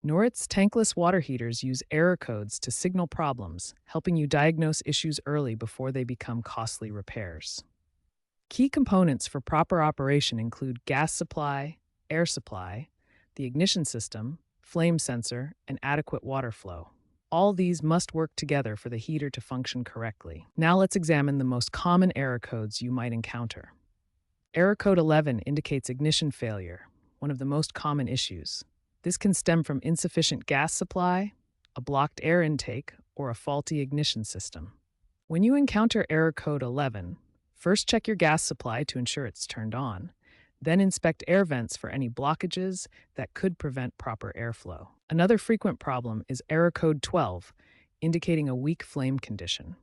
Noritz Tankless water heaters use error codes to signal problems, helping you diagnose issues early before they become costly repairs. Key components for proper operation include gas supply, air supply, the ignition system, flame sensor, and adequate water flow. All these must work together for the heater to function correctly. Now let's examine the most common error codes you might encounter. Error code 11 indicates ignition failure, one of the most common issues. This can stem from insufficient gas supply, a blocked air intake, or a faulty ignition system. When you encounter error code 11, first check your gas supply to ensure it's turned on, then inspect air vents for any blockages that could prevent proper airflow. Another frequent problem is error code 12, indicating a weak flame condition.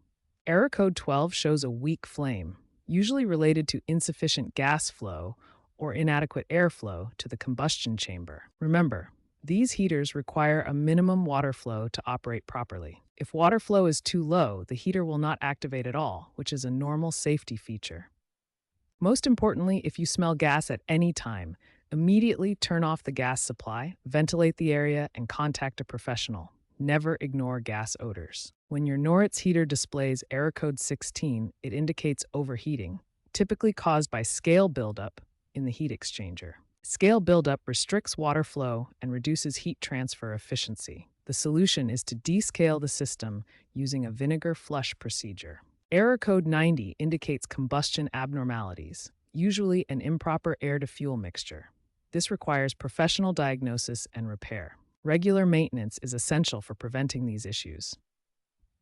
Error code 12 shows a weak flame, usually related to insufficient gas flow or inadequate airflow to the combustion chamber. Remember, these heaters require a minimum water flow to operate properly. If water flow is too low, the heater will not activate at all, which is a normal safety feature. Most importantly, if you smell gas at any time, immediately turn off the gas supply, ventilate the area, and contact a professional. Never ignore gas odors. When your Noritz heater displays error code 16, it indicates overheating, typically caused by scale buildup in the heat exchanger. Scale buildup restricts water flow and reduces heat transfer efficiency. The solution is to descale the system using a vinegar flush procedure. Error code 90 indicates combustion abnormalities, usually an improper air-to-fuel mixture. This requires professional diagnosis and repair. Regular maintenance is essential for preventing these issues.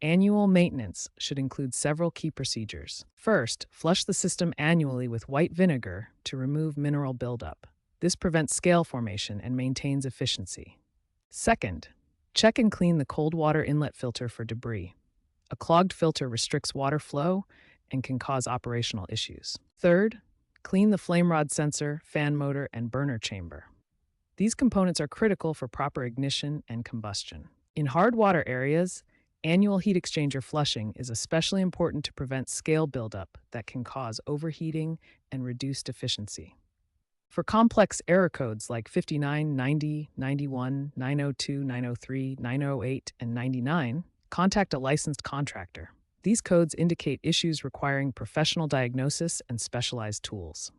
Annual maintenance should include several key procedures. First, flush the system annually with white vinegar to remove mineral buildup. This prevents scale formation and maintains efficiency. Second, check and clean the cold water inlet filter for debris. A clogged filter restricts water flow and can cause operational issues. Third, clean the flame rod sensor, fan motor, and burner chamber. These components are critical for proper ignition and combustion. In hard water areas, annual heat exchanger flushing is especially important to prevent scale buildup that can cause overheating and reduced efficiency. For complex error codes like 59, 90, 91, 902, 903, 908, and 99, contact a licensed contractor. These codes indicate issues requiring professional diagnosis and specialized tools.